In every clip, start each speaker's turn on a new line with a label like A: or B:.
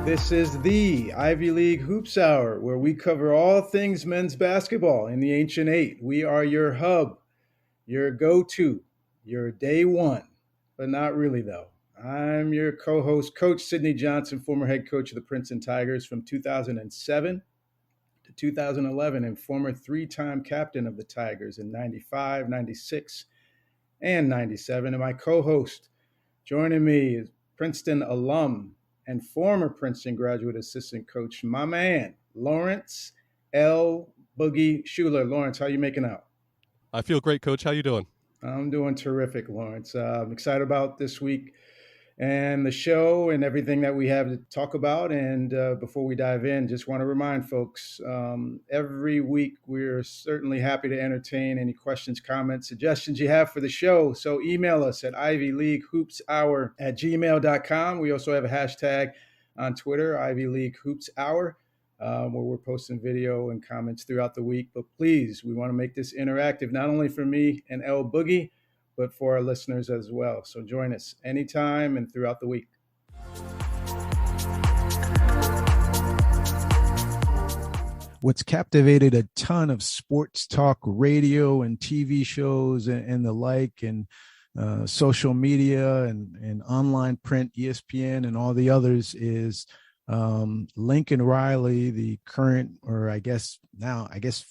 A: This is the Ivy League Hoops Hour, where we cover all things men's basketball in the Ancient Eight. We are your hub, your go-to, your day one, but not really, though. I'm your co-host, Coach Sidney Johnson, former head coach of the Princeton Tigers from 2007 to 2011, and former three-time captain of the Tigers in 95, 96, and 97. And my co-host joining me is Princeton alum and former Princeton graduate assistant coach, my man, Lawrence L. Boogie Schuler. Lawrence, how you making out?
B: I feel great, Coach. How you doing?
A: I'm doing terrific, Lawrence. I'm excited about this week and the show and everything that we have to talk about. And before we dive in, just want to remind folks, every week we're certainly happy to entertain any questions, comments, suggestions you have for the show. So email us at ivyleaguehoopshour@gmail.com. We also have a hashtag on Twitter, Ivy League Hoops Hour, where we're posting video and comments throughout the week. But please, we want to make this interactive, not only for me and L Boogie, but for our listeners as well. So join us anytime and throughout the week. What's captivated a ton of sports talk radio and TV shows and the like, and social media and online print, ESPN and all the others, is Lincoln Riley, the current, or I guess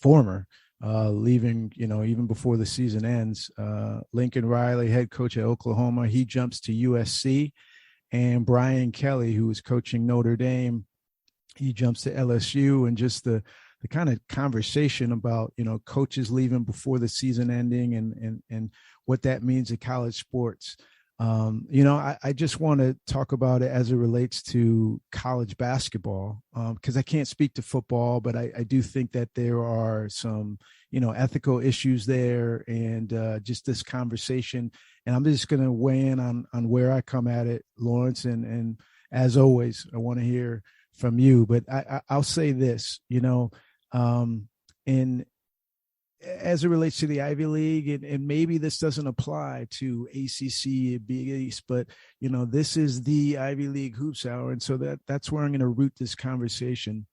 A: former, leaving, even before the season ends. Lincoln Riley, head coach at Oklahoma, he jumps to USC, and Brian Kelly, who was coaching Notre Dame, he jumps to LSU. And just the kind of conversation about, coaches leaving before the season ending and what that means in college sports. I just want to talk about it as it relates to college basketball, because I can't speak to football, but I do think that there are some, ethical issues there, and just this conversation. And I'm just going to weigh in on where I come at it, Lawrence. And as always, I want to hear from you. But I'll say this, in as it relates to the Ivy League, and maybe this doesn't apply to ACC, Big East, but, this is the Ivy League Hoops Hour. And so that's where I'm going to root this conversation.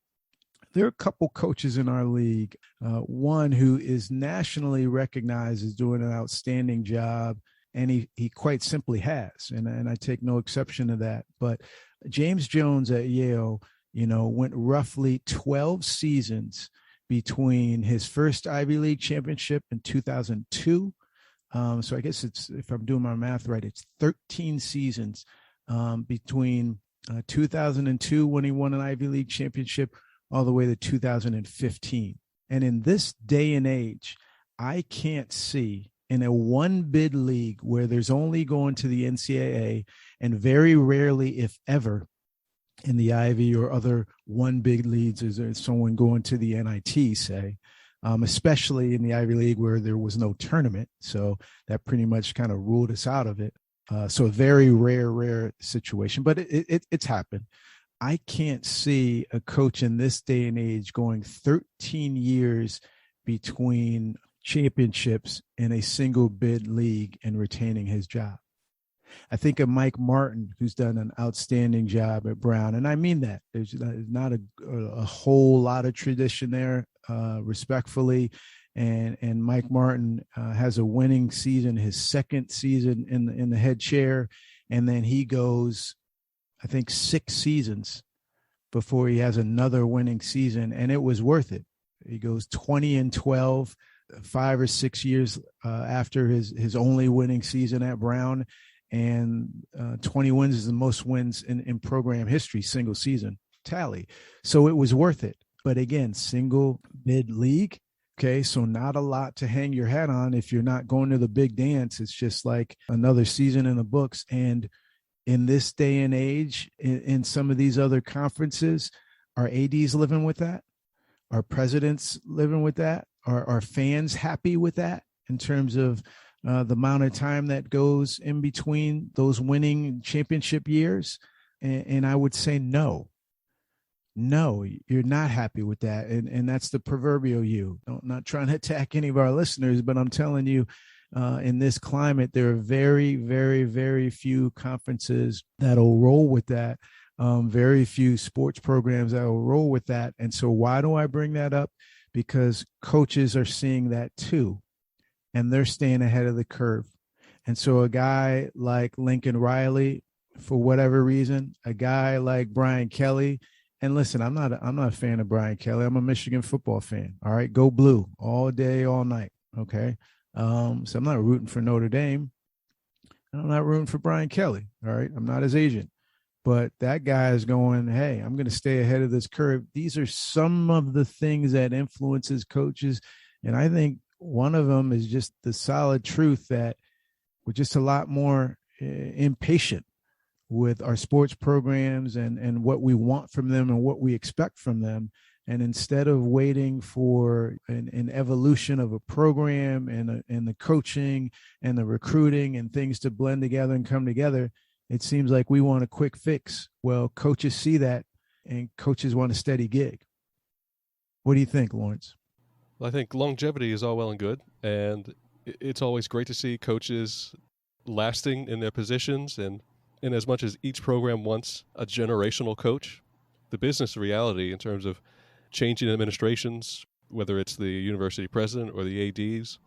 A: There are a couple coaches in our league, one who is nationally recognized as doing an outstanding job, and he quite simply has, and I take no exception to that. But James Jones at Yale, went roughly 12 seasons between his first Ivy League championship in 2002. So I guess it's, if I'm doing my math right, it's 13 seasons between 2002, when he won an Ivy League championship, all the way to 2015. And in this day and age, I can't see, in a one bid league where there's only going to the NCAA, and very rarely, if ever, in the Ivy or other one big leagues, is there someone going to the NIT, say, especially in the Ivy League where there was no tournament. So that pretty much kind of ruled us out of it. So a very rare situation, but it's happened. I can't see a coach in this day and age going 13 years between championships in a single bid league and retaining his job. I think of Mike Martin, who's done an outstanding job at Brown. And I mean that. There's not a whole lot of tradition there, respectfully. And Mike Martin has a winning season, his second season in the head chair. And then he goes, I think, 6 seasons before he has another winning season. And it was worth it. He goes 20-12, 5 or 6 years after his only winning season at Brown. And 20 wins is the most wins in program history, single season tally. So it was worth it. But again, single bid league. Okay, so not a lot to hang your hat on if you're not going to the big dance. It's just like another season in the books. And in this day and age, in some of these other conferences, are ADs living with that? Are presidents living with that? Are fans happy with that in terms of the amount of time that goes in between those winning championship years? And I would say no, you're not happy with that. And that's the proverbial you. I'm not trying to attack any of our listeners, but I'm telling you, in this climate, there are very, very, very few conferences that'll roll with that. Very few sports programs that will roll with that. And so why do I bring that up? Because coaches are seeing that too, and they're staying ahead of the curve. And so a guy like Lincoln Riley, for whatever reason, a guy like Brian Kelly, and listen, I'm not a fan of Brian Kelly. I'm a Michigan football fan. All right, go blue all day, all night. Okay. So I'm not rooting for Notre Dame. And I'm not rooting for Brian Kelly. All right. I'm not his agent. But that guy is going, hey, I'm going to stay ahead of this curve. These are some of the things that influences coaches. And I think one of them is just the solid truth that we're just a lot more impatient with our sports programs and what we want from them and what we expect from them. And instead of waiting for an evolution of a program and the coaching and the recruiting and things to blend together and come together, it seems like we want a quick fix. Well, coaches see that, and coaches want a steady gig. What do you think, Lawrence?
B: Well, I think longevity is all well and good, and it's always great to see coaches lasting in their positions. And in as much as each program wants a generational coach, the business reality in terms of changing administrations, whether it's the university president or the ADs,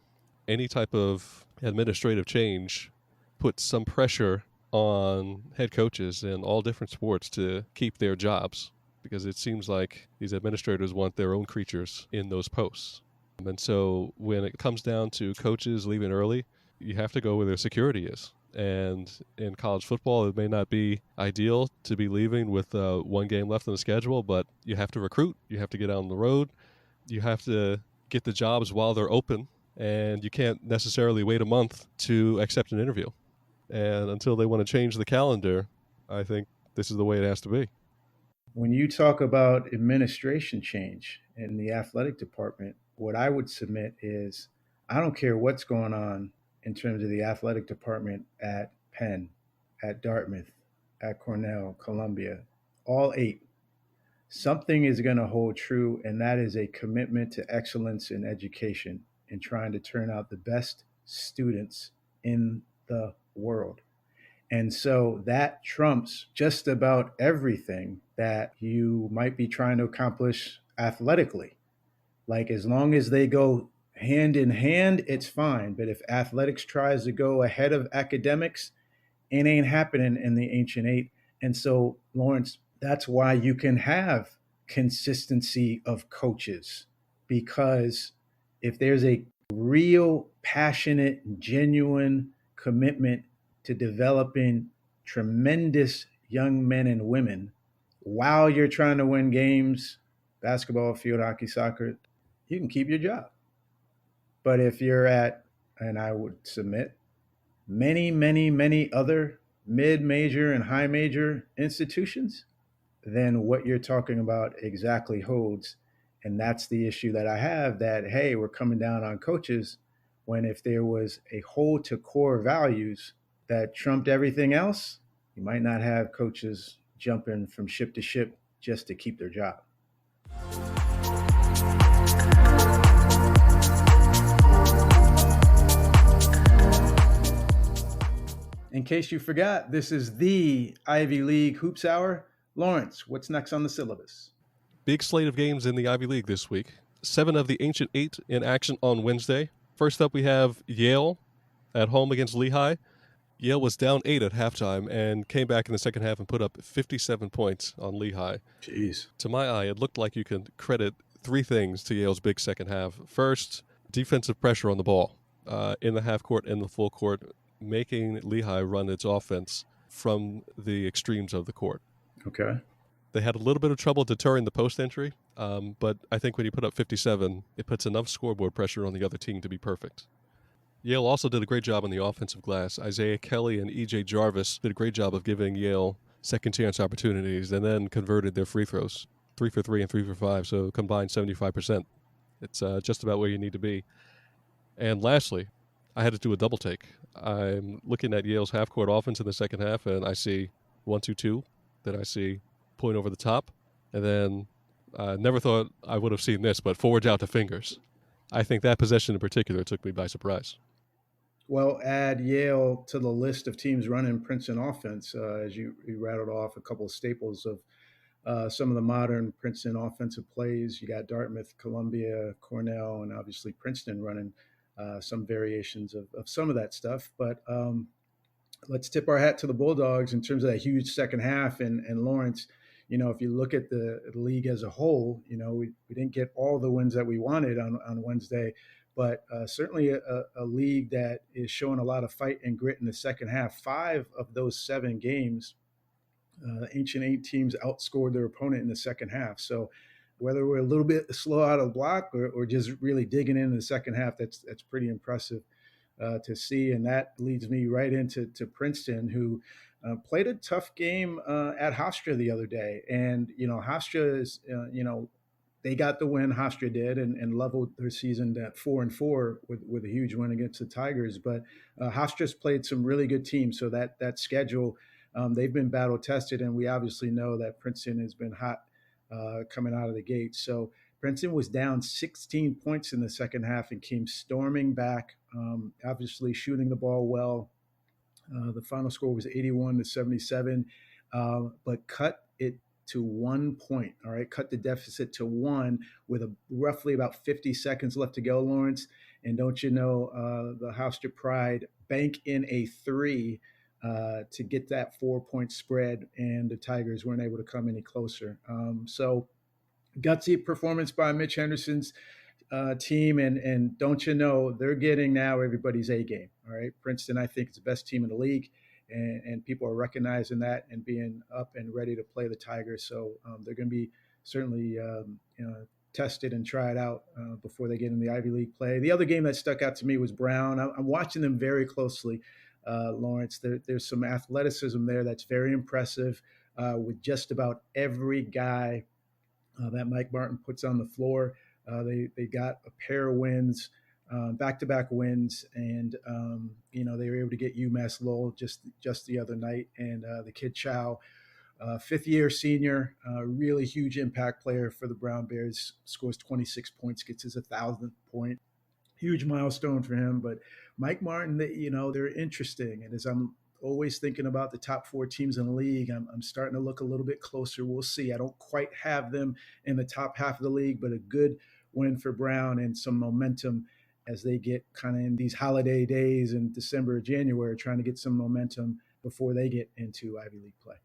B: any type of administrative change puts some pressure on head coaches in all different sports to keep their jobs, because it seems like these administrators want their own creatures in those posts. And so when it comes down to coaches leaving early, you have to go where their security is. And in college football, it may not be ideal to be leaving with one game left on the schedule, but you have to recruit. You have to get out on the road. You have to get the jobs while they're open, and you can't necessarily wait a month to accept an interview. And until they want to change the calendar, I think this is the way it has to be.
A: When you talk about administration change in the athletic department, what I would submit is I don't care what's going on in terms of the athletic department at Penn, at Dartmouth, at Cornell, Columbia, all 8. Something is going to hold true, and that is a commitment to excellence in education and trying to turn out the best students in the world. And so that trumps just about everything that you might be trying to accomplish athletically. Like, as long as they go hand in hand, it's fine. But if athletics tries to go ahead of academics, it ain't happening in the Ancient Eight. And so, Lawrence, that's why you can have consistency of coaches, because if there's a real passionate, genuine commitment to developing tremendous young men and women while you're trying to win games, basketball, field hockey, soccer, you can keep your job. But if you're at, and I would submit, many, many, many other mid-major and high-major institutions, then what you're talking about exactly holds. And that's the issue that I have, that, hey, we're coming down on coaches, when if there was a whole to core values that trumped everything else, you might not have coaches jumping from ship to ship just to keep their job. In case you forgot, this is the Ivy League Hoops Hour. Lawrence, what's next on the syllabus?
B: Big slate of games in the Ivy League this week. 7 of the Ancient 8 in action on Wednesday. First up, we have Yale at home against Lehigh. Yale was down 8 at halftime and came back in the second half and put up 57 points on Lehigh.
A: Jeez.
B: To my eye, it looked like you can credit 3 things to Yale's big second half. First, defensive pressure on the ball in the half court and the full court, making Lehigh run its offense from the extremes of the court.
A: Okay.
B: They had a little bit of trouble deterring the post entry, but I think when you put up 57, it puts enough scoreboard pressure on the other team to be perfect. Yale also did a great job on the offensive glass. Isaiah Kelly and E.J. Jarvis did a great job of giving Yale second chance opportunities and then converted their free throws, 3 for 3 and 3 for 5, so combined 75%. It's just about where you need to be. And lastly, I had to do a double take. I'm looking at Yale's half-court offense in the second half, and I see 1-2-2. Then I see point over the top. And then never thought I would have seen this, but forwards out to fingers. I think that possession in particular took me by surprise.
A: Well, add Yale to the list of teams running Princeton offense, as you rattled off a couple of staples of some of the modern Princeton offensive plays. You got Dartmouth, Columbia, Cornell, and obviously Princeton running some variations of some of that stuff. But let's tip our hat to the Bulldogs in terms of that huge second half. And Lawrence, if you look at the league as a whole, we didn't get all the wins that we wanted on Wednesday, but certainly a league that is showing a lot of fight and grit in the second half. 5 of those 7 games, Ancient 8 teams outscored their opponent in the second half. So whether we're a little bit slow out of the block or just really digging in the second half, that's pretty impressive to see. And that leads me right into Princeton, who played a tough game at Hofstra the other day. And, Hofstra is, they got the win, Hofstra did, and leveled their season at 4-4 with a huge win against the Tigers. But Hofstra's played some really good teams. So that schedule, they've been battle tested. And we obviously know that Princeton has been hot coming out of the gate. So Princeton was down 16 points in the second half and came storming back, obviously shooting the ball well. The final score was 81-77, but cut it to 1 point. All right, cut the deficit to 1 with roughly about 50 seconds left to go, Lawrence. And don't you know, the Hofstra Pride bank in a 3 to get that 4-point spread, and the Tigers weren't able to come any closer. So gutsy performance by Mitch Henderson's team, and don't you know, they're getting now everybody's A game. All right, Princeton, I think, is the best team in the league, and people are recognizing that and being up and ready to play the Tigers. So they're going to be certainly tested and tried out before they get in the Ivy League play. The other game that stuck out to me was Brown. I'm watching them very closely, Lawrence. There's some athleticism there that's very impressive with just about every guy that Mike Martin puts on the floor. They got a pair of wins, back-to-back wins, and they were able to get UMass Lowell just the other night. And the kid Chow, fifth-year senior, really huge impact player for the Brown Bears, scores 26 points, gets his 1,000th point. Huge milestone for him. But Mike Martin, they're interesting. And as I'm always thinking about the top 4 teams in the league, I'm starting to look a little bit closer. We'll see. I don't quite have them in the top half of the league, but a good win for Brown and some momentum as they get kind of in these holiday days in December, January, trying to get some momentum before they get into Ivy League play.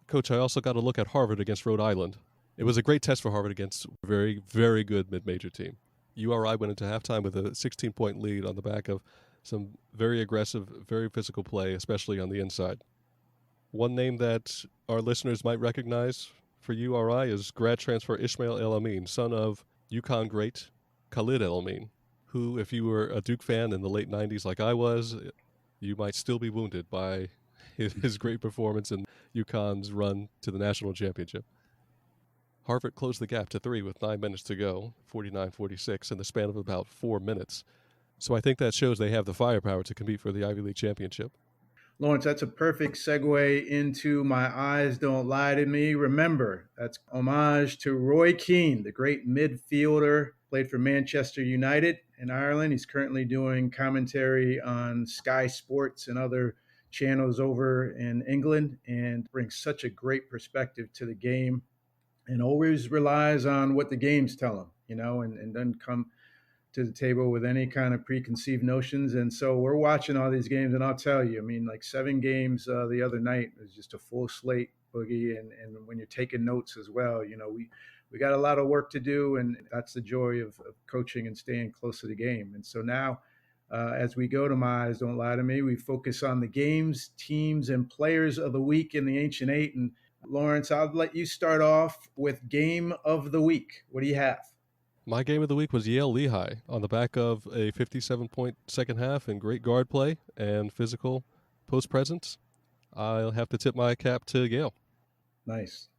B: Coach, I also got to look at Harvard against Rhode Island. It was a great test for Harvard against a very, very good mid-major team. URI went into halftime with a 16-point lead on the back of some very aggressive, very physical play, especially on the inside. One name that our listeners might recognize for URI is grad transfer Ishmael El Amin, son of UConn great Khalid El Amin, who, if you were a Duke fan in the late 90s like I was, you might still be wounded by his great performance in UConn's run to the national championship. Harvard closed the gap to 3 with 9 minutes to go, 49-46, in the span of about 4 minutes. So I think that shows they have the firepower to compete for the Ivy League championship.
A: Lawrence, that's a perfect segue into My Eyes Don't Lie to Me. Remember, that's homage to Roy Keane, the great midfielder, played for Manchester United in Ireland. He's currently doing commentary on Sky Sports and other channels over in England, and brings such a great perspective to the game, and always relies on what the games tell him, and doesn't come to the table with any kind of preconceived notions. And so we're watching all these games, and I'll tell you, like 7 games the other night was just a full slate, Boogie. And when you're taking notes as well, we got a lot of work to do, and that's the joy of coaching and staying close to the game. And so now, as we go to My Eyes Don't Lie to Me, we focus on the games, teams, and players of the week in the Ancient 8. And Lawrence, I'll let you start off with Game of the Week. What do you have?
B: My game of the week was Yale Lehigh on the back of a 57-point second half and great guard play and physical post presence. I'll have to tip my cap to Yale.
A: Nice.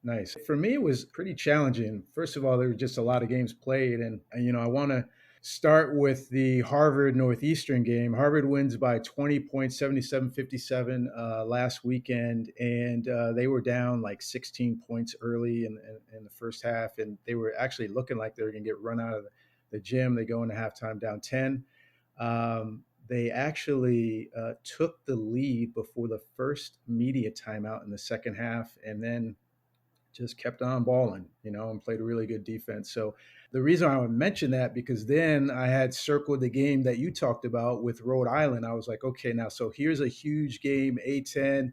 A: For me, it was pretty challenging. First of all, there were just a lot of games played. And I want to start with the Harvard Northeastern game. Harvard wins by 20 points, 77-57 last weekend. And they were down like 16 points early in the first half. And they were actually looking like they were going to get run out of the gym. They go into halftime down 10. they actually took the lead before the first media timeout in the second half, and then just kept on balling, and played a really good defense. So the reason I would mention that, because then I had circled the game that you talked about with Rhode Island. I was like, okay, now, so here's a huge game, A-10,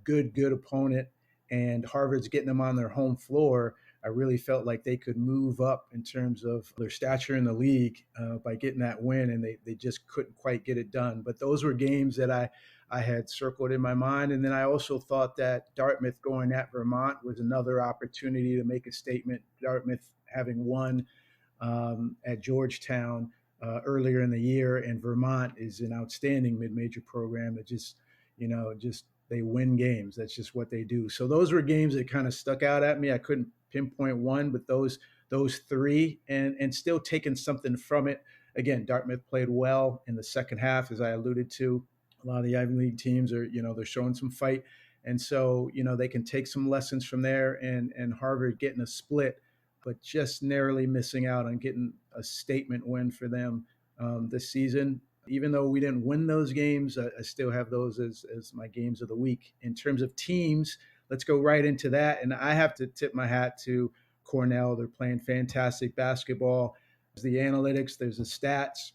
A: good opponent, and Harvard's getting them on their home floor. I really felt like they could move up in terms of their stature in the league by getting that win, and they just couldn't quite get it done. But those were games that I had circled in my mind. And then I also thought that Dartmouth going at Vermont was another opportunity to make a statement. Dartmouth having won at Georgetown earlier in the year, and Vermont is an outstanding mid-major program that just they win games. That's just what they do. So those were games that kind of stuck out at me. I couldn't pinpoint one, but those three, and still taking something from it. Again, Dartmouth played well in the second half, as I alluded to. A lot of the Ivy League teams are, they're showing some fight. And so, they can take some lessons from there, and Harvard getting a split, but just narrowly missing out on getting a statement win for them this season. Even though we didn't win those games, I still have those as my games of the week. In terms of teams, let's go right into that. And I have to tip my hat to Cornell. They're playing fantastic basketball. There's the analytics, there's the stats,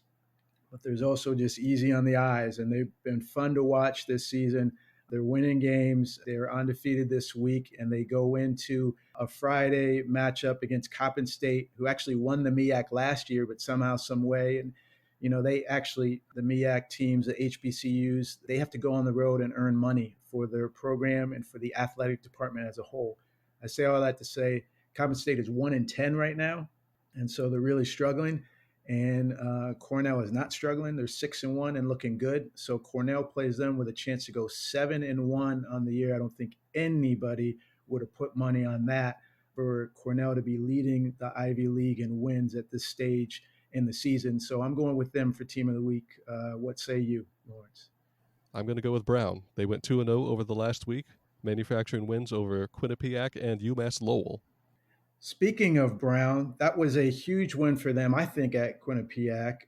A: but there's also just easy on the eyes. And they've been fun to watch this season. They're winning games. They're undefeated this week, and they go into a Friday matchup against Coppin State, who actually won the MEAC last year, but somehow, some way. And they actually, the MEAC teams, the HBCUs, they have to go on the road and earn money for their program and for the athletic department as a whole. I say all that to say Coppin State is 1-10 right now, and so they're really struggling. And Cornell is not struggling. They're 6-1 and looking good. So Cornell plays them with a chance to go 7-1 on the year. I don't think anybody would have put money on that, for Cornell to be leading the Ivy League in wins at this stage in the season. So I'm going with them for team of the week. What say you, Lawrence?
B: I'm going to go with Brown. They went 2-0 over the last week, manufacturing wins over Quinnipiac and UMass Lowell.
A: Speaking of Brown, that was a huge win for them, I think, at Quinnipiac.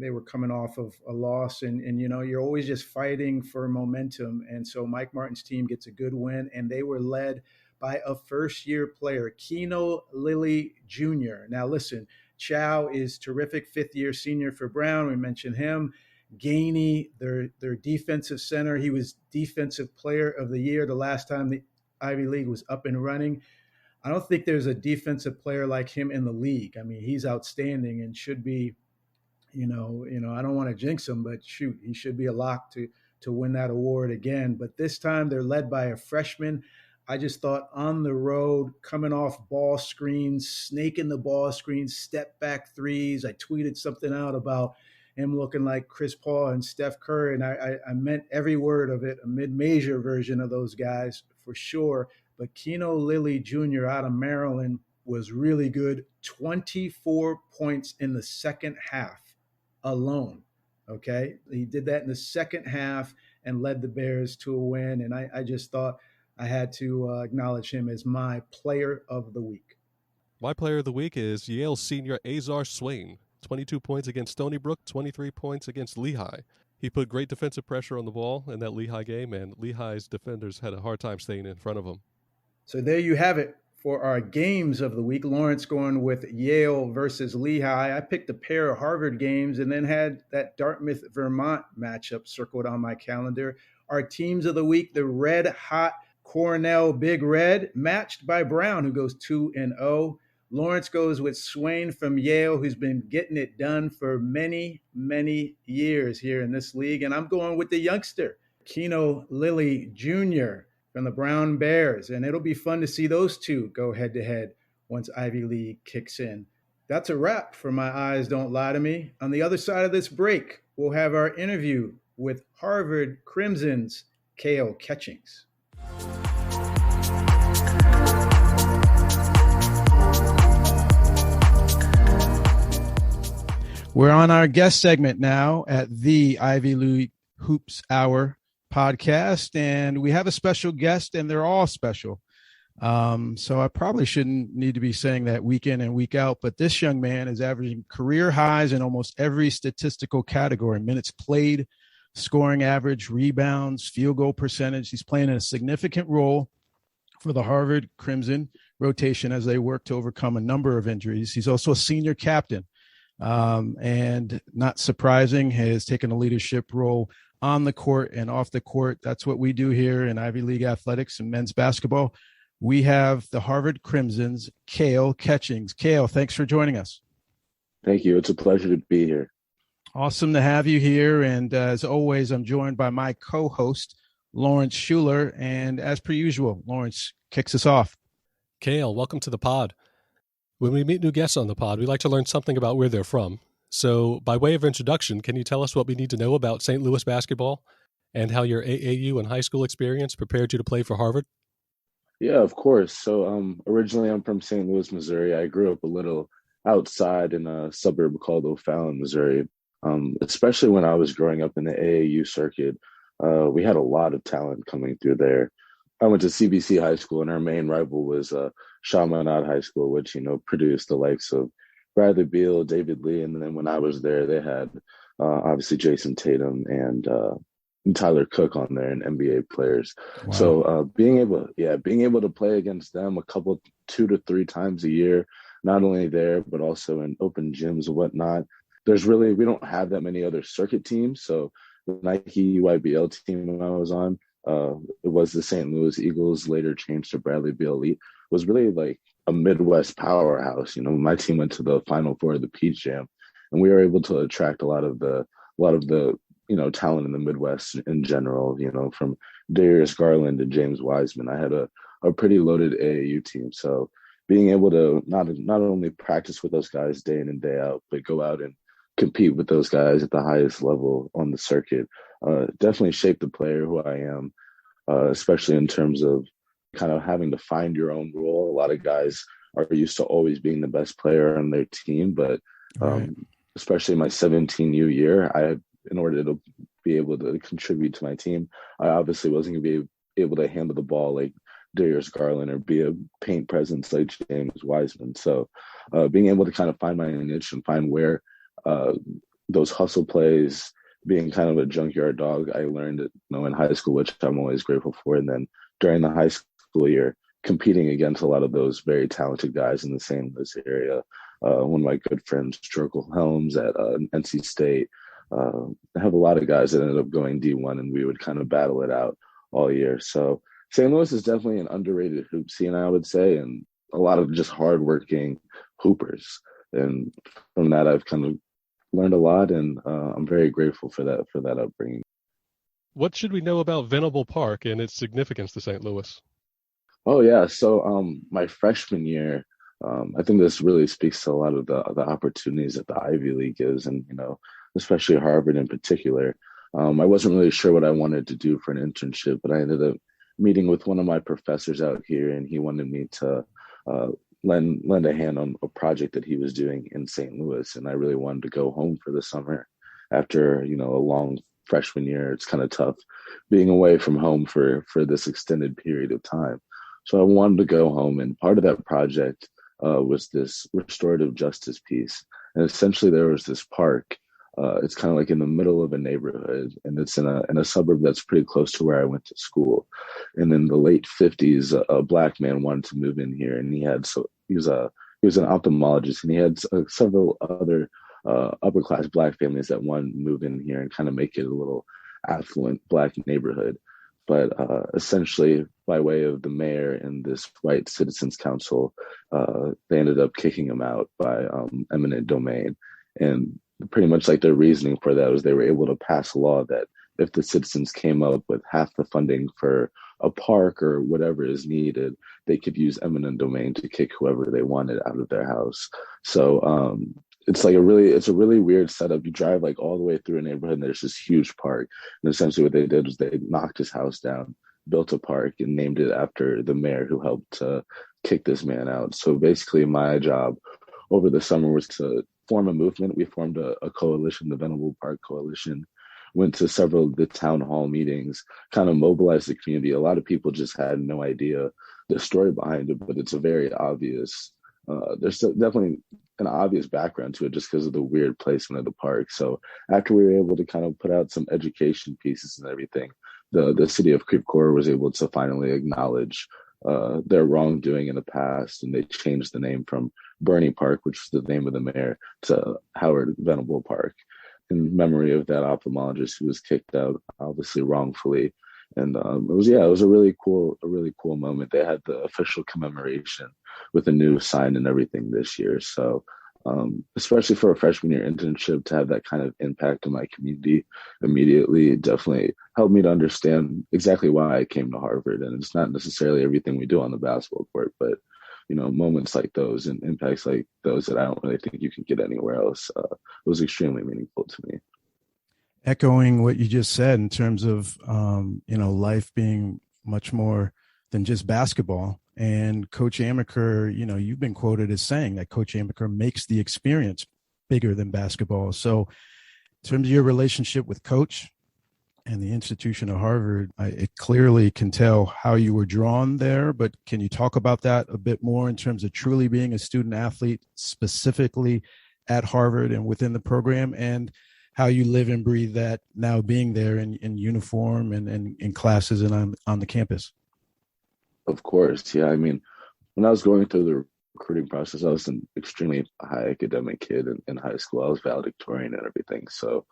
A: They were coming off of a loss, and you're always just fighting for momentum. And so Mike Martin's team gets a good win, and they were led by a first-year player, Keno Lilly Jr. Now, listen, Chow is terrific, fifth-year senior for Brown. We mentioned him. Gainey, their defensive center, he was defensive player of the year the last time the Ivy League was up and running. I don't think there's a defensive player like him in the league. I mean, he's outstanding and should be, I don't want to jinx him, but shoot, he should be a lock to win that award again. But this time they're led by a freshman. I just thought on the road, coming off ball screens, snaking the ball screens, step back threes. I tweeted something out about him looking like Chris Paul and Steph Curry, and I meant every word of it, a mid-major version of those guys for sure. But Keno Lilly Jr. out of Maryland was really good. 24 points in the second half alone, okay? He did that in the second half and led the Bears to a win, and I just thought I had to acknowledge him as my player of the week.
B: My player of the week is Yale senior Azar Swain. 22 points against Stony Brook, 23 points against Lehigh. He put great defensive pressure on the ball in that Lehigh game, and Lehigh's defenders had a hard time staying in front of him.
A: So there you have it for our games of the week. Lawrence going with Yale versus Lehigh. I picked a pair of Harvard games and then had that Dartmouth-Vermont matchup circled on my calendar. Our teams of the week, the red hot Cornell Big Red, matched by Brown, who goes 2-0. Lawrence goes with Swain from Yale, who's been getting it done for many, many years here in this league. And I'm going with the youngster, Keno Lilly Jr. from the Brown Bears. And it'll be fun to see those two go head-to-head once Ivy League kicks in. That's a wrap for My Eyes Don't Lie to Me. On the other side of this break, we'll have our interview with Harvard Crimson's Kale Catchings. We're on our guest segment now at the Ivy League Hoops Hour podcast, and we have a special guest, and they're all special. So I probably shouldn't need to be saying that week in and week out, but this young man is averaging career highs in almost every statistical category: minutes played, scoring average, rebounds, field goal percentage. He's playing a significant role for the Harvard Crimson rotation as they work to overcome a number of injuries. He's also a senior captain, and not surprising, has taken a leadership role on the court and off the court. That's what we do here in Ivy League athletics and men's basketball. We have the Harvard Crimson's Kale Catchings. Kale, thanks for joining us.
C: Thank you. It's a pleasure to be here.
A: Awesome to have you here. And as always, I'm joined by my co-host, Lawrence Schuler. And as per usual, Lawrence kicks us off.
B: Kale, welcome to the pod. When we meet new guests on the pod, we like to learn something about where they're from. So by way of introduction, can you tell us what we need to know about St. Louis basketball and how your AAU and high school experience prepared you to play for Harvard?
C: Yeah, of course. So originally I'm from St. Louis, Missouri. I grew up a little outside in a suburb called O'Fallon, Missouri. Especially when I was growing up in the AAU circuit, we had a lot of talent coming through there. I went to CBC High School, and our main rival was Chaminade High School, which, produced the likes of Bradley Beal, David Lee. And then when I was there, they had obviously Jason Tatum and Tyler Cook on there, and NBA players. Wow. So being able to play against them a couple, 2 to 3 times a year, not only there, but also in open gyms and whatnot. We don't have that many other circuit teams. So the Nike UIBL team when I was on, it was the St. Louis Eagles, later changed to Bradley Beal Elite, was really like a Midwest powerhouse. My team went to the Final Four of the Peach Jam, and we were able to attract a lot of the talent in the Midwest in general, from Darius Garland to James Wiseman. I had a pretty loaded AAU team. So being able to not only practice with those guys day in and day out, but go out and compete with those guys at the highest level on the circuit, definitely shaped the player who I am, especially in terms of kind of having to find your own role. A lot of guys are used to always being the best player on their team, but especially my 17U year, in order to be able to contribute to my team, I obviously wasn't going to be able to handle the ball like Darius Garland or be a paint presence like James Wiseman. So being able to kind of find my niche and find where those hustle plays, being kind of a junkyard dog, I learned it, in high school, which I'm always grateful for. And then during the high school year, competing against a lot of those very talented guys in the St. Louis area. One of my good friends, Jerkel Helms at NC State. I have a lot of guys that ended up going D1, and we would kind of battle it out all year. So St. Louis is definitely an underrated hoop scene, I would say, and a lot of just hardworking hoopers. And from that, I've kind of learned a lot, and I'm very grateful for that upbringing.
B: What should we know about Venable Park and its significance to St. Louis?
C: Oh, yeah. So my freshman year, I think this really speaks to a lot of the opportunities that the Ivy League gives, and, especially Harvard in particular. I wasn't really sure what I wanted to do for an internship, but I ended up meeting with one of my professors out here, and he wanted me to lend a hand on a project that he was doing in St. Louis. And I really wanted to go home for the summer after, a long freshman year. It's kind of tough being away from home for this extended period of time. So I wanted to go home, and part of that project was this restorative justice piece. And essentially there was this park. It's kind of like in the middle of a neighborhood, and it's in a suburb that's pretty close to where I went to school. And in the late 50s, a black man wanted to move in here, and he was an ophthalmologist, and he had several other upper class black families that wanted to move in here and kind of make it a little affluent black neighborhood. But essentially, by way of the mayor and this white citizens council, they ended up kicking him out by eminent domain. And pretty much like their reasoning for that was they were able to pass a law that if the citizens came up with half the funding for a park or whatever is needed, they could use eminent domain to kick whoever they wanted out of their house. So it's a really weird setup. You drive like all the way through a neighborhood, and there's this huge park. And essentially what they did was they knocked his house down, built a park, and named it after the mayor who helped kick this man out. So basically my job over the summer was to form a movement. We formed a coalition, the Venable Park Coalition, went to several of the town hall meetings, kind of mobilized the community. A lot of people just had no idea the story behind it, but it's a very obvious, there's definitely an obvious background to it just because of the weird placement of the park. So after we were able to kind of put out some education pieces and everything, the city of Creve Coeur was able to finally acknowledge their wrongdoing in the past, and they changed the name from Bernie Park, which is the name of the mayor, to Howard Venable Park, in memory of that ophthalmologist who was kicked out, obviously wrongfully. And it was a really cool moment. They had the official commemoration with a new sign and everything this year. So especially for a freshman year internship, to have that kind of impact on my community immediately definitely helped me to understand exactly why I came to Harvard. And it's not necessarily everything we do on the basketball court, but moments like those and impacts like those that I don't really think you can get anywhere else. It was extremely meaningful to me.
A: Echoing what you just said in terms of life being much more than just basketball. And Coach Amaker, you've been quoted as saying that Coach Amaker makes the experience bigger than basketball. So in terms of your relationship with Coach and the institution of Harvard, it clearly can tell how you were drawn there, but can you talk about that a bit more in terms of truly being a student athlete specifically at Harvard and within the program, and how you live and breathe that now being there in uniform and in classes and on the campus?
C: Of course. Yeah. I mean, when I was going through the recruiting process, I was an extremely high academic kid in high school. I was valedictorian and everything. So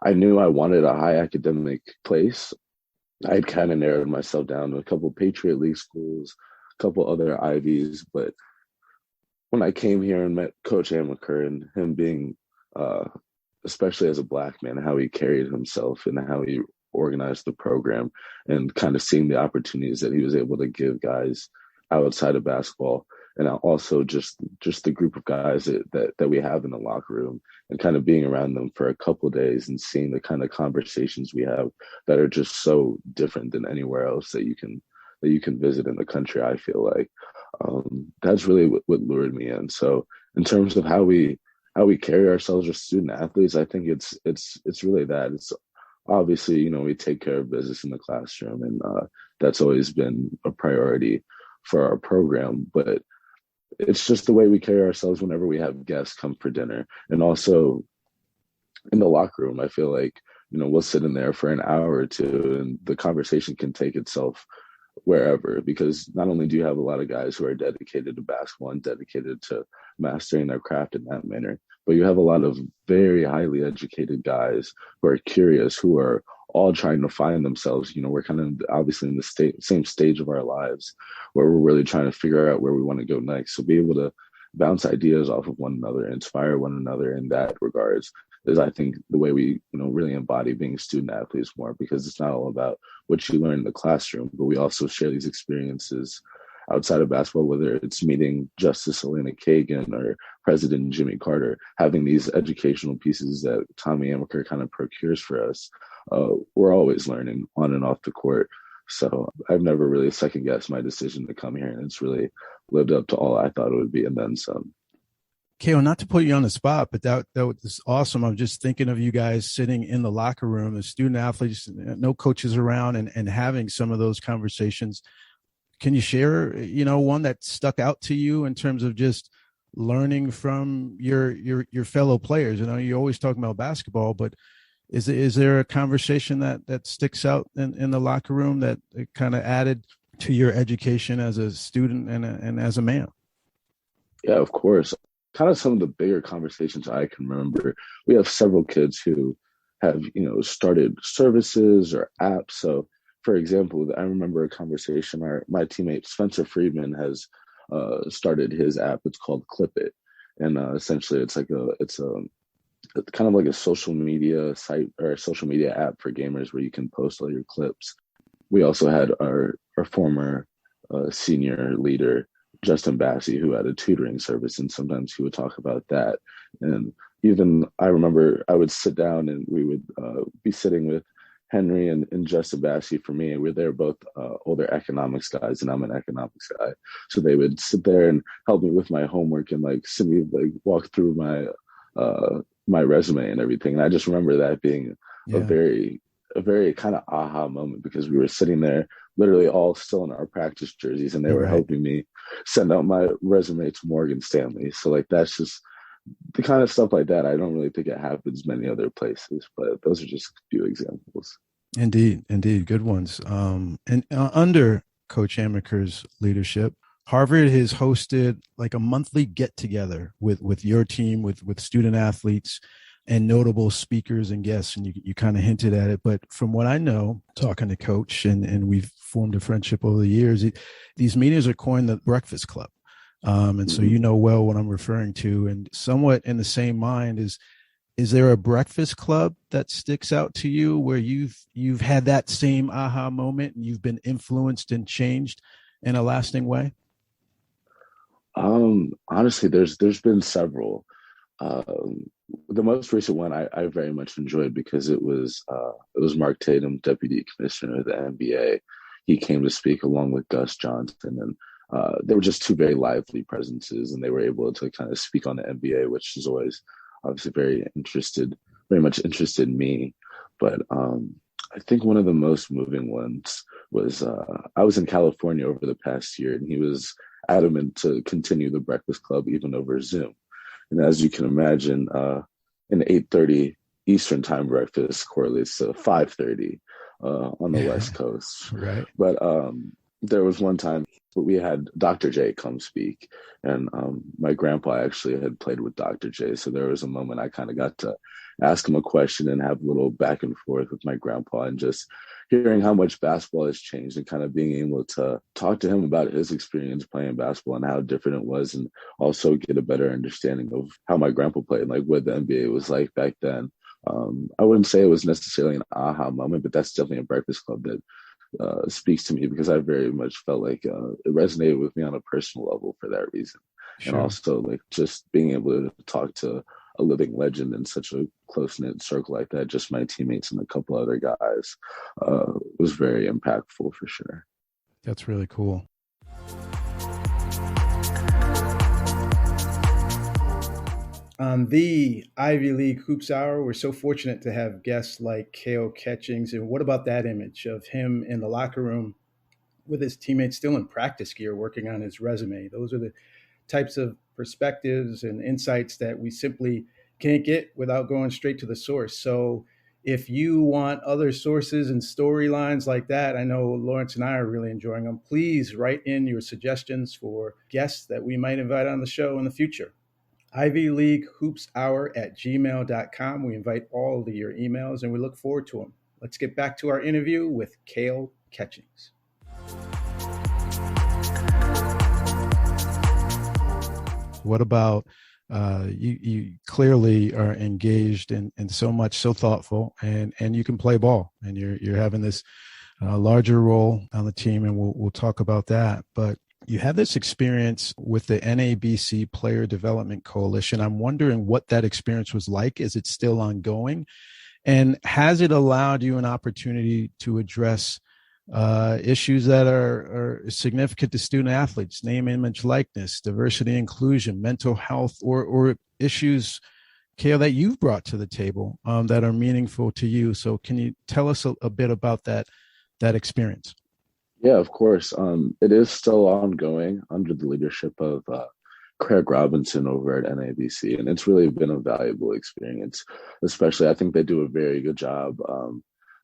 C: I knew I wanted a high academic place. I had kind of narrowed myself down to a couple Patriot League schools, a couple other Ivies. But when I came here and met Coach Amaker and him being, especially as a Black man, how he carried himself and how he organized the program, and kind of seeing the opportunities that he was able to give guys outside of basketball, and also just the group of guys that we have in the locker room, and kind of being around them for a couple of days and seeing the kind of conversations we have that are just so different than anywhere else that you can visit in the country. I feel like that's really what lured me in. So in terms of how we carry ourselves as student athletes, I think it's really that. It's obviously, we take care of business in the classroom, and that's always been a priority for our program. But it's just the way we carry ourselves whenever we have guests come for dinner. And also in the locker room, I feel like, we'll sit in there for an hour or two and the conversation can take itself wherever, because not only do you have a lot of guys who are dedicated to basketball and dedicated to mastering their craft in that manner, but you have a lot of very highly educated guys who are curious, who are all trying to find themselves. We're kind of obviously in the same stage of our lives where we're really trying to figure out where we want to go next. So be able to bounce ideas off of one another, inspire one another in that regards is, I think, the way we, really embody being student athletes more, because it's not all about what you learn in the classroom, but we also share these experiences outside of basketball, whether it's meeting Justice Elena Kagan or President Jimmy Carter, having these educational pieces that Tommy Amaker kind of procures for us. We're always learning on and off the court. So I've never really second guessed my decision to come here, and it's really lived up to all I thought it would be, and then some.
A: Kale, not to put you on the spot, but that was awesome. I'm just thinking of you guys sitting in the locker room as student athletes, no coaches around, and having some of those conversations. Can you share, one that stuck out to you in terms of just learning from your fellow players? You're always talking about basketball, but is there a conversation that sticks out in the locker room that kind of added to your education as a student and as a man?
C: Yeah, of course. Kind of some of the bigger conversations I can remember. We have several kids who have, started services or apps. So, for example, I remember a conversation. My teammate Spencer Friedman has started his app. It's called Clip It, and essentially it's kind of like a social media site or a social media app for gamers where you can post all your clips. We also had our former senior leader, Justin Bassey, who had a tutoring service, and sometimes he would talk about that. And even I remember I would sit down and we would be sitting with Henry and Justin Bassey for me. They're both older economics guys, and I'm an economics guy. So they would sit there and help me with my homework and send me walk through my my resume and everything. And I just remember that being a
A: Yeah.
C: very kind of aha moment, because we were sitting there literally all still in our practice jerseys, and they were
A: Right.
C: helping me send out my resume to Morgan Stanley. So like that's just the kind of stuff like that. I don't really think it happens many other places, but those are just a few examples.
A: Indeed, indeed, good ones. And under Coach Amaker's leadership, Harvard has hosted like a monthly get together with your team, with student athletes and notable speakers and guests. And you kind of hinted at it, but from what I know, talking to Coach, and we've formed a friendship over the years, these meetings are coined the Breakfast Club. And so you know well what I'm referring to. And somewhat in the same mind is there a breakfast club that sticks out to you where you've had that same aha moment and you've been influenced and changed in a lasting way?
C: Honestly, there's been several. The most recent one I very much enjoyed, because it was Mark Tatum, Deputy Commissioner of the NBA. He came to speak along with Gus Johnson, and they were just two very lively presences, and they were able to kind of speak on the NBA, which is always obviously very much interested me. But I think one of the most moving ones was I was in California over the past year, and he was adamant to continue the Breakfast Club even over Zoom. And as you can imagine, an 8:30 Eastern time breakfast correlates to 5:30 on the West Coast.
A: Right.
C: But there was one time we had Dr. J come speak, and my grandpa actually had played with Dr. J. So there was a moment I kind of got to ask him a question and have a little back and forth with my grandpa, and just hearing how much basketball has changed and kind of being able to talk to him about his experience playing basketball and how different it was, and also get a better understanding of how my grandpa played and like what the NBA was like back then. I wouldn't say it was necessarily an aha moment, but that's definitely a Breakfast Club that speaks to me, because I very much felt like it resonated with me on a personal level for that reason. Sure. And also like just being able to talk to a living legend in such a close-knit circle like that, just my teammates and a couple other guys, was very impactful for sure.
A: That's really cool. On the Ivy League Hoops Hour, we're so fortunate to have guests like Kale Catchings. And what about that image of him in the locker room with his teammates still in practice gear working on his resume? Those are the types of perspectives and insights that we simply can't get without going straight to the source. So if you want other sources and storylines like that, I know Lawrence and I are really enjoying them. Please write in your suggestions for guests that we might invite on the show in the future. Ivy League Hoops Hour at gmail.com. We invite all of your emails and we look forward to them. Let's get back to our interview with Kale Catchings. What about you clearly are engaged and so much, so thoughtful, and you can play ball, and you're having this larger role on the team, and we'll talk about that. But you have this experience with the NABC Player Development Coalition. I'm wondering what that experience was like. Is it still ongoing? And has it allowed you an opportunity to address issues that are significant to student athletes, name, image, likeness, diversity, inclusion, mental health, or issues, Kale, that you've brought to the table that are meaningful to you? So can you tell us a bit about that experience?
C: Yeah, of course. It is still ongoing under the leadership of Craig Robinson over at NABC, and it's really been a valuable experience. Especially, I think they do a very good job.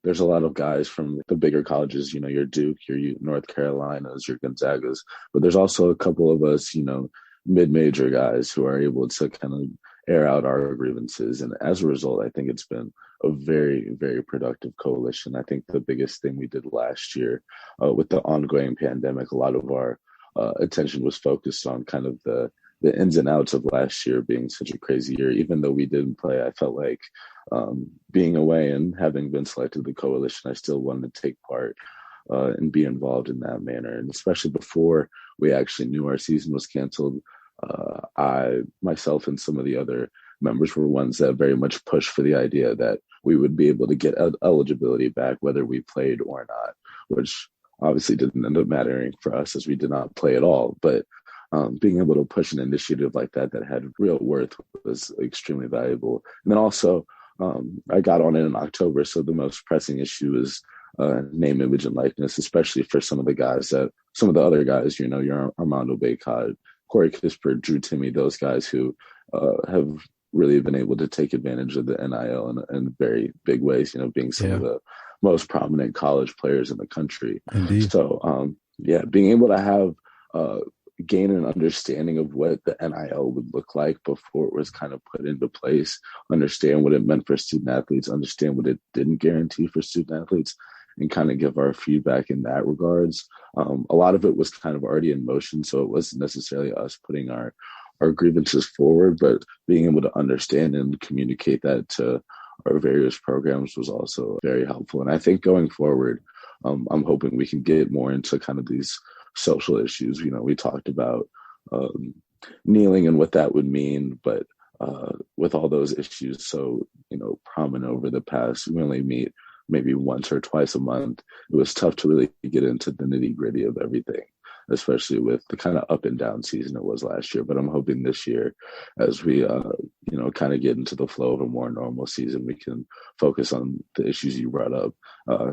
C: There's a lot of guys from the bigger colleges, your Duke, your North Carolinas, your Gonzagas, but there's also a couple of us, mid-major guys who are able to kind of air out our grievances. And as a result, I think it's been a very, very productive coalition. I think the biggest thing we did last year with the ongoing pandemic, a lot of our attention was focused on kind of the ins and outs of last year being such a crazy year. Even though we didn't play, I felt like being away and having been selected to the coalition, I still wanted to take part and be involved in that manner. And especially before we actually knew our season was canceled, I, myself, and some of the other members were ones that very much pushed for the idea that we would be able to get eligibility back whether we played or not, which obviously didn't end up mattering for us as we did not play at all. But being able to push an initiative like that had real worth was extremely valuable. And then also I got on it in October, so the most pressing issue is name, image, and likeness, especially for some of the other guys, your Armando Baycott, Corey Kispert, Drew Timmy, those guys who have really been able to take advantage of the NIL in very big ways, being some of the most prominent college players in the country.
A: Indeed.
C: So, being able to have gain an understanding of what the NIL would look like before it was kind of put into place, understand what it meant for student athletes, understand what it didn't guarantee for student athletes, and kind of give our feedback in that regards. A lot of it was kind of already in motion, so it wasn't necessarily us putting our grievances forward, but being able to understand and communicate that to our various programs was also very helpful. And I think going forward, I'm hoping we can get more into kind of these social issues. We talked about kneeling and what that would mean, but with all those issues so prominent over the past, we only meet maybe once or twice a month. It was tough to really get into the nitty gritty of everything, especially with the kind of up and down season it was last year. But I'm hoping this year, as we kind of get into the flow of a more normal season, we can focus on the issues you brought up,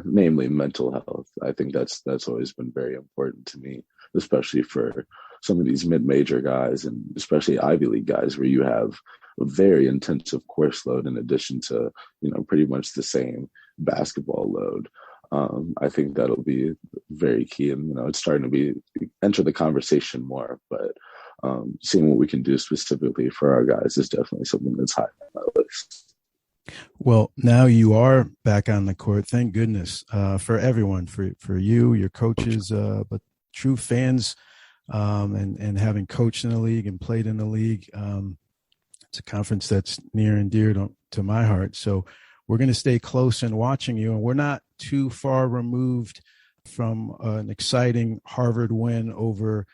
C: namely mental health. I think that's always been very important to me, especially for some of these mid-major guys and especially Ivy League guys, where you have a very intensive course load in addition to pretty much the same basketball load. I think that'll be very key, and it's starting to enter the conversation more. But seeing what we can do specifically for our guys is definitely something that's high on my list.
A: Well, now you are back on the court. Thank goodness for everyone, for you, your coaches, but true fans, and having coached in the league and played in the league. It's a conference that's near and dear to my heart. So we're going to stay close and watching you. And we're not too far removed from an exciting Harvard win over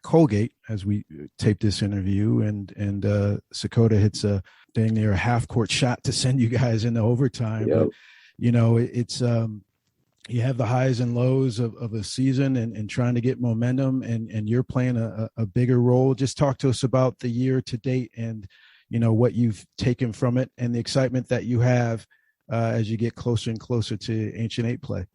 A: Colgate as we tape this interview. And Sakota hits a dang near a half court shot to send you guys into overtime.
C: Yep.
A: But, it's you have the highs and lows of a season and trying to get momentum, and you're playing a bigger role. Just talk to us about the year to date and, what you've taken from it and the excitement that you have as you get closer and closer to Ancient 8 play.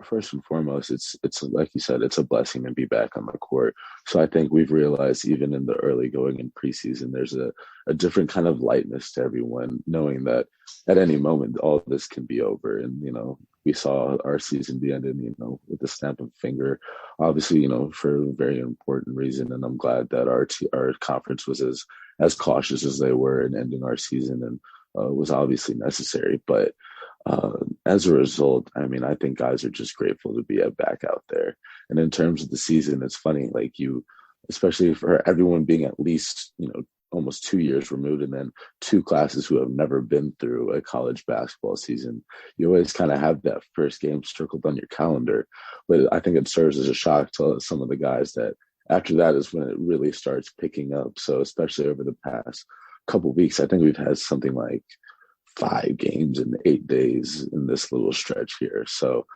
C: First and foremost, it's like you said, it's a blessing to be back on the court. So I think we've realized even in the early going in preseason, there's a different kind of lightness to everyone, knowing that at any moment, all this can be over. And, we saw our season be ended, with the snap of a finger, obviously, for a very important reason. And I'm glad that our conference was as cautious as they were in ending our season, and was obviously necessary. But as a result, I think guys are just grateful to be back out there. And in terms of the season, it's funny, like especially for everyone being at least, almost 2 years removed, and then two classes who have never been through a college basketball season, you always kind of have that first game circled on your calendar. But I think it serves as a shock to some of the guys that after that is when it really starts picking up. So especially over the past couple of weeks, I think we've had something like 5 games in 8 days in this little stretch here. So,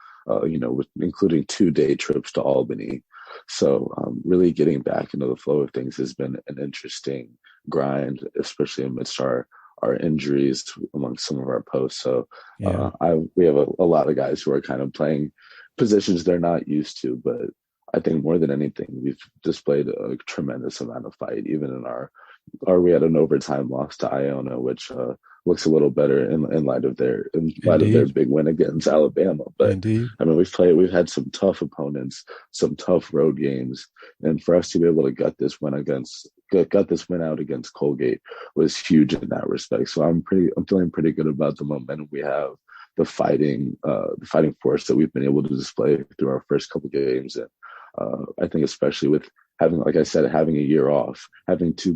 C: including 2 day trips to Albany. So really getting back into the flow of things has been an interesting grind, especially amidst our injuries among some of our posts. So we have a lot of guys who are kind of playing positions they're not used to, but I think more than anything, we've displayed a tremendous amount of fight, even in we had an overtime loss to Iona, which looks a little better in light of their big win against Alabama. But
A: Indeed.
C: We've had some tough opponents, some tough road games, and for us to be able to gut this win out against Colgate was huge in that respect. So I'm feeling pretty good about the momentum we have, the fighting force that we've been able to display through our first couple games, and I think especially with having, like I said, having a year off, having 2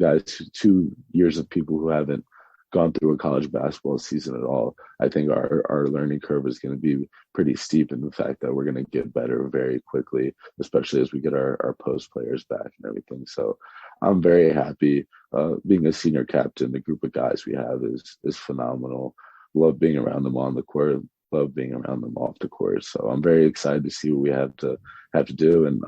C: years of people who haven't gone through a college basketball season at all, I think our learning curve is going to be pretty steep in the fact that we're going to get better very quickly, especially as we get our post players back and everything. So I'm very happy. Being a senior captain, the group of guys we have is phenomenal. Love being around them on the court, love being around them off the court. So I'm very excited to see what we have to do. And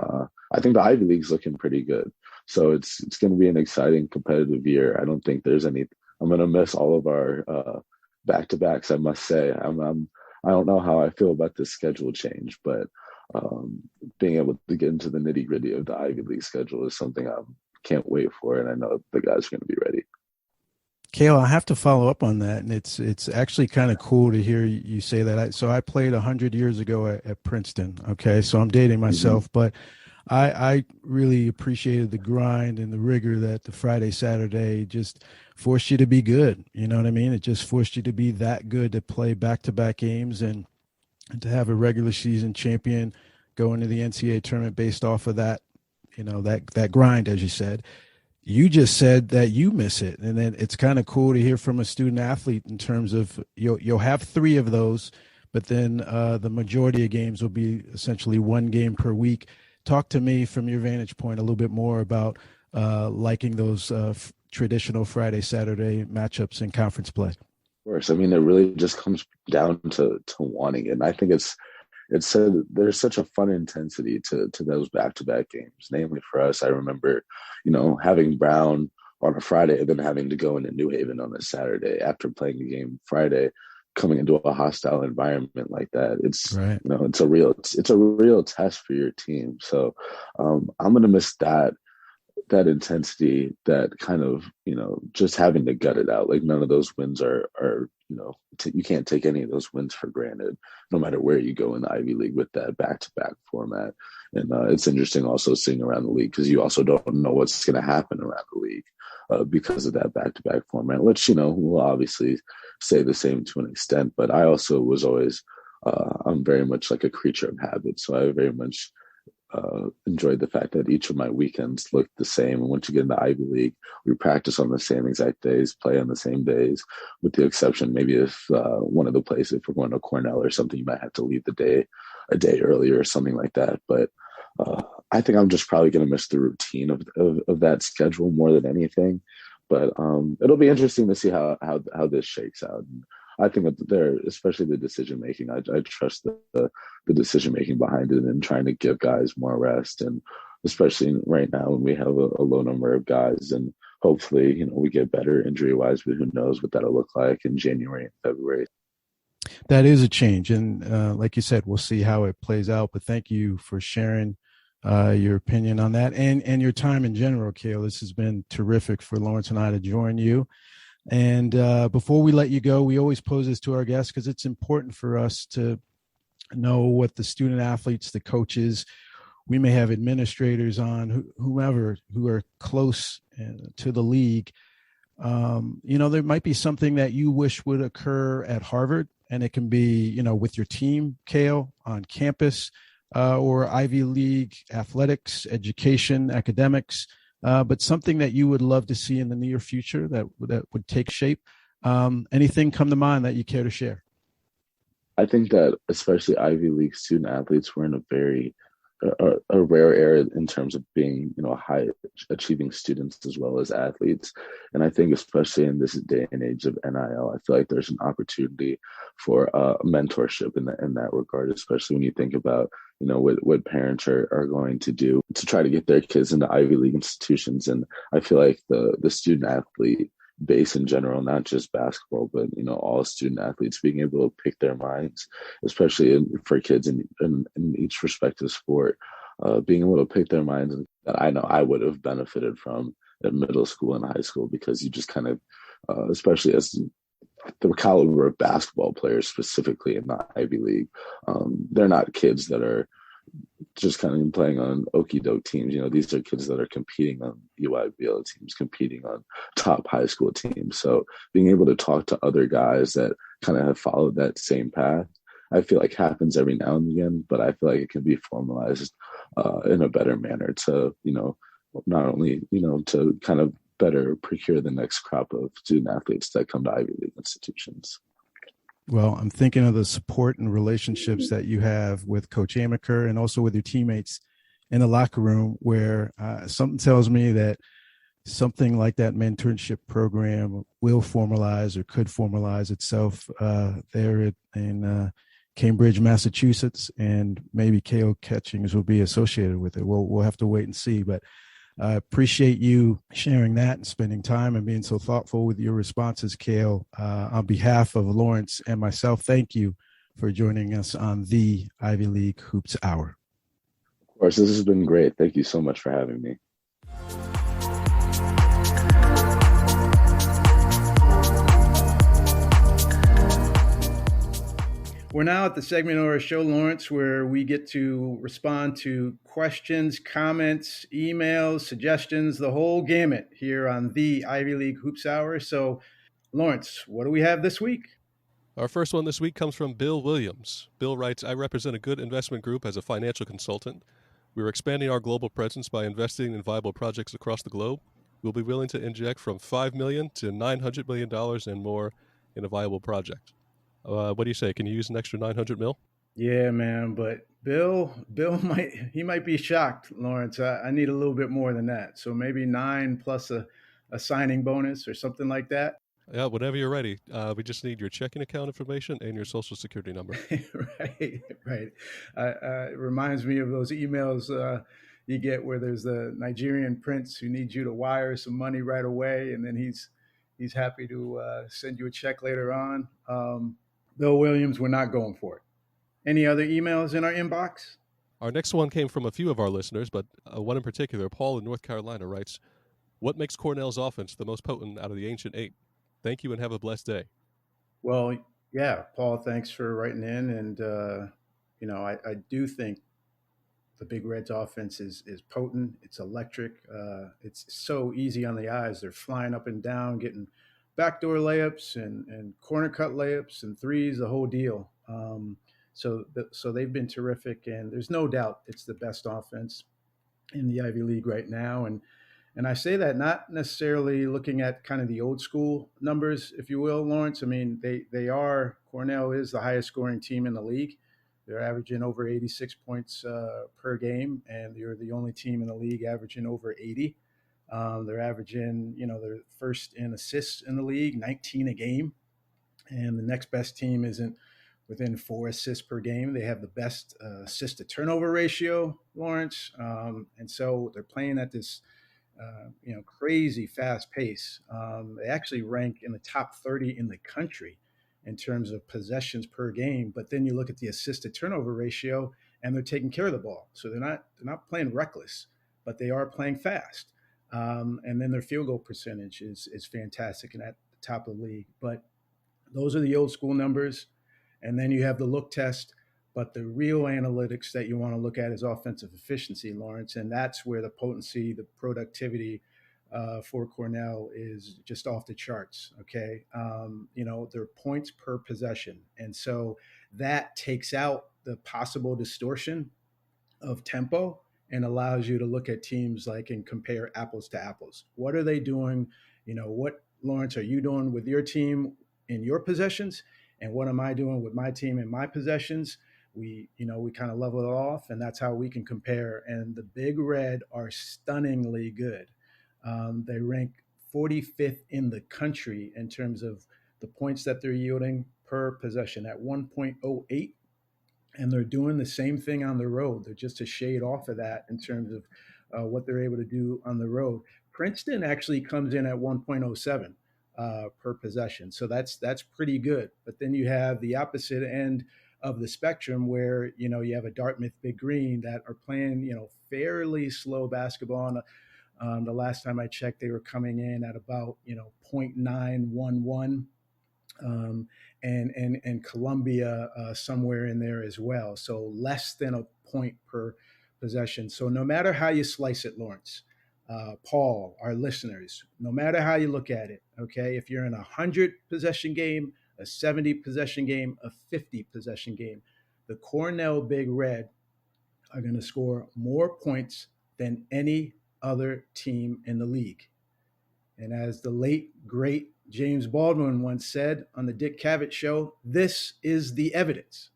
C: I think the Ivy League's looking pretty good. So it's going to be an exciting competitive year. I don't think there's any I'm gonna miss all of our back-to-backs. I must say, I don't know how I feel about this schedule change, but being able to get into the nitty-gritty of the Ivy League schedule is something I can't wait for, and I know the guys are going to be ready.
A: Kale, I have to follow up on that, and it's actually kind of cool to hear you say that. So I played 100 years ago at Princeton. Okay, so I'm dating myself, but I really appreciated the grind and the rigor that the Friday, Saturday just forced you to be good. You know what I mean? It just forced you to be that good to play back-to-back games and to have a regular season champion go into the NCAA tournament based off of that, that grind, as you said. You just said that you miss it, and then it's kind of cool to hear from a student athlete in terms of you'll have 3 of those, but then the majority of games will be essentially 1 game per week. Talk to me from your vantage point a little bit more about liking those traditional Friday, Saturday matchups in conference play.
C: Of course, I mean, it really just comes down to wanting it, and I think there's such a fun intensity to those back-to-back games. Namely for us, I remember, having Brown on a Friday and then having to go into New Haven on a Saturday after playing a game Friday, coming into a hostile environment like that. It's
A: right.
C: It's a real test for your team. So I'm gonna miss that intensity, that kind of, just having to gut it out. Like none of those wins are you can't take any of those wins for granted, no matter where you go in the Ivy League with that back-to-back format. And it's interesting also seeing around the league, because you also don't know what's going to happen around the league because of that back-to-back format, which, will obviously stay the same to an extent. But I also was always, I'm very much like a creature of habit. So I very much enjoyed the fact that each of my weekends looked the same. And once you get into Ivy League, we practice on the same exact days, play on the same days, with the exception maybe if one of the places, if we're going to Cornell or something, you might have to leave a day earlier or something like that. But I think I'm just probably going to miss the routine of that schedule more than anything. But it'll be interesting to see how this shakes out. And I think that especially the decision making, I trust the decision making behind it and trying to give guys more rest. And especially right now when we have a low number of guys, and hopefully, we get better injury wise, but who knows what that'll look like in January and February.
A: That is a change. And like you said, we'll see how it plays out. But thank you for sharing your opinion on that and your time in general, Kale. This has been terrific for Lawrence and I to join you. And before we let you go, we always pose this to our guests because it's important for us to know what the student athletes, the coaches, we may have administrators on, whomever who are close to the league. There might be something that you wish would occur at Harvard, and it can be, with your team, Kale, on campus, or Ivy League athletics, education, academics. But something that you would love to see in the near future that would take shape. Anything come to mind that you care to share?
C: I think that especially Ivy League student athletes, were in a rare era in terms of being, high achieving students as well as athletes. And I think especially in this day and age of NIL, I feel like there's an opportunity for mentorship in that regard, especially when you think about, what parents are going to do to try to get their kids into Ivy League institutions. And I feel like the student athlete base in general, not just basketball, but all student athletes, being able to pick their minds, especially for kids in each respective sport, being able to pick their minds, that I know I would have benefited from in middle school and high school, because you just kind of, especially as the caliber of basketball players specifically in the Ivy League, they're not kids that are just kind of playing on okie doke teams. These are kids that are competing on UIBL teams, competing on top high school teams. So being able to talk to other guys that kind of have followed that same path, I feel like happens every now and again, but I feel like it can be formalized in a better manner to, not only, to kind of better procure the next crop of student athletes that come to Ivy League institutions.
A: Well, I'm thinking of the support and relationships that you have with Coach Amaker and also with your teammates in the locker room, where something tells me that something like that mentorship program will formalize or could formalize itself there in Cambridge, Massachusetts, and maybe Kale Catchings will be associated with it. We'll have to wait and see. But I appreciate you sharing that and spending time and being so thoughtful with your responses, Kale. On behalf of Lawrence and myself, thank you for joining us on the Ivy League Hoops Hour.
C: Of course, this has been great. Thank you so much for having me.
A: We're now at the segment of our show, Lawrence, where we get to respond to questions, comments, emails, suggestions, the whole gamut here on the Ivy League Hoops Hour. So, Lawrence, what do we have this week?
B: Our first one this week comes from Bill Williams. Bill writes, I represent a good investment group as a financial consultant. We're expanding our global presence by investing in viable projects across the globe. We'll be willing to inject from $5 million to $900 million and more in a viable project. What do you say? Can you use an extra 900 mil?
A: Yeah, man. But Bill might be shocked, Lawrence. I need a little bit more than that. So maybe 9 plus a signing bonus or something like that.
B: Yeah, whenever you're ready. We just need your checking account information and your social security number.
A: Right. It reminds me of those emails you get where there's the Nigerian prince who needs you to wire some money right away, and then he's happy to send you a check later on. Bill Williams, we're not going for it. Any other emails in our inbox?
B: Our next one came from a few of our listeners, but one in particular, Paul in North Carolina, writes, what makes Cornell's offense the most potent out of the Ancient Eight? Thank you and have a blessed day.
A: Well, yeah, Paul, thanks for writing in. And, I do think the Big Red's offense is potent. It's electric. It's so easy on the eyes. They're flying up and down, getting backdoor layups and corner cut layups and threes, the whole deal. So they've been terrific, and there's no doubt it's the best offense in the Ivy League right now. And I say that not necessarily looking at kind of the old school numbers, if you will, Lawrence. I mean, Cornell is the highest scoring team in the league. They're averaging over 86 points per game, and they're the only team in the league averaging over 80. They're averaging, they're first in assists in the league, 19 a game. And the next best team isn't within 4 assists per game. They have the best assist to turnover ratio, Lawrence. And so they're playing at this, crazy fast pace. They actually rank in the top 30 in the country in terms of possessions per game. But then you look at the assist to turnover ratio, and they're taking care of the ball. So they're not playing reckless, but they are playing fast. And then their field goal percentage is fantastic and at the top of the league. But those are the old school numbers. And then you have the look test. But the real analytics that you want to look at is offensive efficiency, Lawrence. And that's where the potency, the productivity for Cornell is just off the charts. Okay. Their points per possession. And so that takes out the possible distortion of tempo and allows you to look at teams and compare apples to apples. What are they doing? What, Lawrence, are you doing with your team in your possessions? And what am I doing with my team in my possessions? We kind of level it off, and that's how we can compare. And the Big Red are stunningly good. They rank 45th in the country in terms of the points that they're yielding per possession at 1.08. And they're doing the same thing on the road. They're just a shade off of that in terms of what they're able to do on the road. Princeton actually comes in at 1.07 per possession. So that's pretty good. But then you have the opposite end of the spectrum where, you have a Dartmouth Big Green that are playing, fairly slow basketball. And the last time I checked, they were coming in at about, 0.911. And Columbia somewhere in there as well. So less than a point per possession. So no matter how you slice it, Lawrence, Paul, our listeners, no matter how you look at it, okay, if you're in a 100 possession game, a 70 possession game, a 50 possession game, the Cornell Big Red are going to score more points than any other team in the league. And as the late, great James Baldwin once said on the Dick Cavett show, this is the evidence.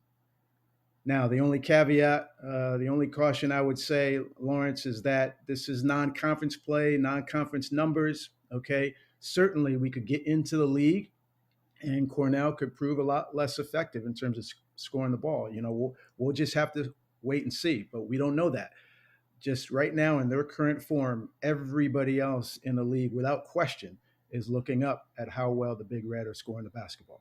A: Now, the only caveat, the only caution I would say, Lawrence, is that this is non-conference play, non-conference numbers, okay? Certainly, we could get into the league, and Cornell could prove a lot less effective in terms of scoring the ball. We'll just have to wait and see, but we don't know that. just right now in their current form, everybody else in the league, without question, is looking up at how well the Big Red are scoring the basketball.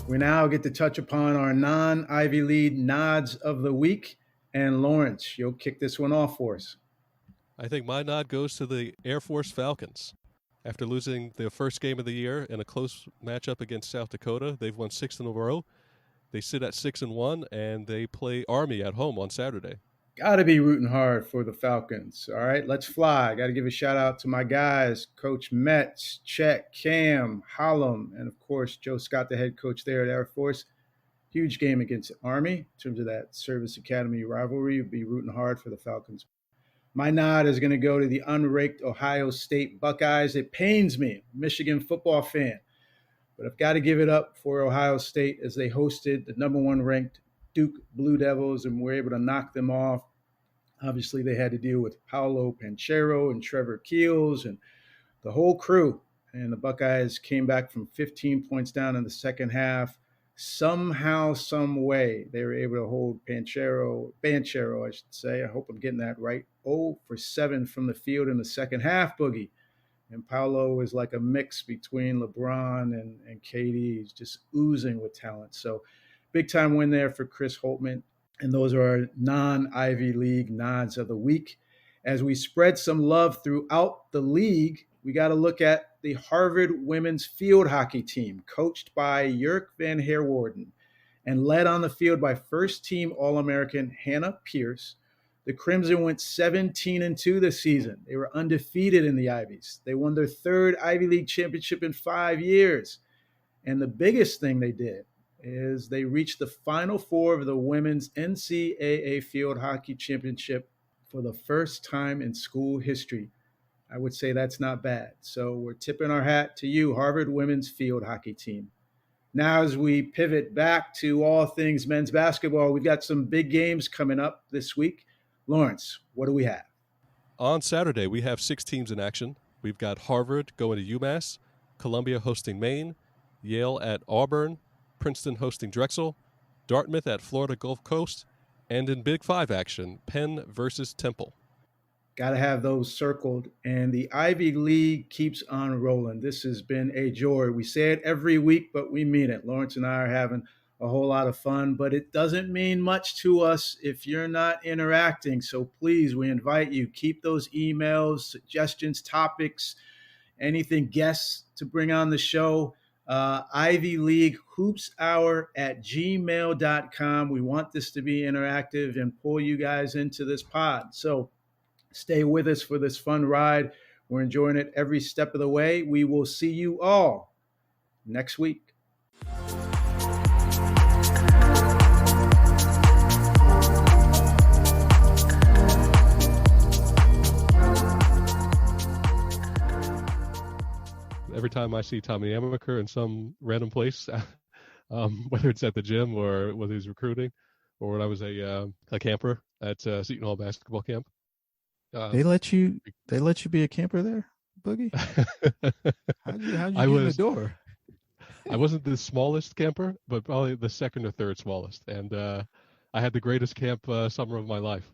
A: We now get to touch upon our non-Ivy League nods of the week. And Lawrence, you'll kick this one off for us.
B: I think my nod goes to the Air Force Falcons. After losing their first game of the year in a close matchup against South Dakota, they've won 6 in a row. They sit at 6-1, and they play Army at home on Saturday.
A: Got to be rooting hard for the Falcons. All right, let's fly. Got to give a shout out to my guys, Coach Metz, Chet, Cam, Hollum, and of course, Joe Scott, the head coach there at Air Force. Huge game against Army in terms of that Service Academy rivalry. You'll be rooting hard for the Falcons. My nod is going to go to the unranked Ohio State Buckeyes. It pains me, Michigan football fan, but I've got to give it up for Ohio State as they hosted the number 1 ranked Duke Blue Devils and were able to knock them off. Obviously, they had to deal with Paolo Panchero and Trevor Keels and the whole crew. And the Buckeyes came back from 15 points down in the second half. Somehow, some way, they were able to hold Banchero, I should say. I hope I'm getting that right. 0 for 7 from the field in the second half, Boogie. And Paolo is like a mix between LeBron and KD. He's just oozing with talent. So big time win there for Chris Holtman. And those are our non-Ivy League nods of the week. As we spread some love throughout the league, we got to look at the Harvard women's field hockey team, coached by Yerk Van Herwarden and led on the field by first-team All-American Hannah Pierce. The Crimson went 17-2 this season. They were undefeated in the Ivies. They won their 3rd Ivy League championship in 5 years. And the biggest thing they did is they reached the Final Four of the Women's NCAA Field Hockey Championship for the first time in school history. I would say that's not bad. So we're tipping our hat to you, Harvard women's field hockey team. Now, as we pivot back to all things men's basketball, we've got some big games coming up this week. Lawrence, what do we have?
B: On Saturday, we have 6 teams in action. We've got Harvard going to UMass, Columbia hosting Maine, Yale at Auburn, Princeton hosting Drexel, Dartmouth at Florida Gulf Coast, and in Big 5 action, Penn versus Temple.
A: Got to have those circled. And the Ivy League keeps on rolling. This has been a joy. We say it every week, but we mean it. Lawrence and I are having a whole lot of fun, but it doesn't mean much to us if you're not interacting. So please, we invite you, keep those emails, suggestions, topics, anything, guests to bring on the show. Ivy League Hoops Hour at gmail.com. We want this to be interactive and pull you guys into this pod. So stay with us for this fun ride. We're enjoying it every step of the way. We will see you all next week.
B: Every time I see Tommy Amaker in some random place, whether it's at the gym or whether he's recruiting, or when I was a camper at Seton Hall basketball camp.
A: They let you be a camper there, Boogie? How'd you get in the door?
B: I wasn't the smallest camper, but probably the 2nd or 3rd smallest. And I had the greatest camp summer of my life.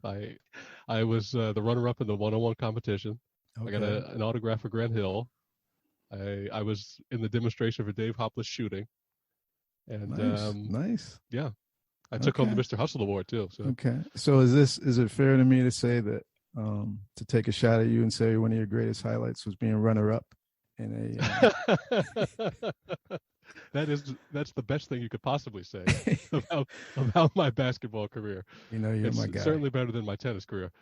B: I was the runner-up in the 101 competition. Okay. I got an autograph for Grant Hill. I was in the demonstration for Dave Hopless shooting. And
A: nice.
B: Yeah. I took home the Mr. Hustle Award too. So.
A: Okay. So is it fair to me to say that to take a shot at you and say one of your greatest highlights was being runner-up in a
B: that's the best thing you could possibly say about my basketball career.
A: You know, you're my guy.
B: Certainly better than my tennis career.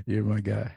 A: You're my guy.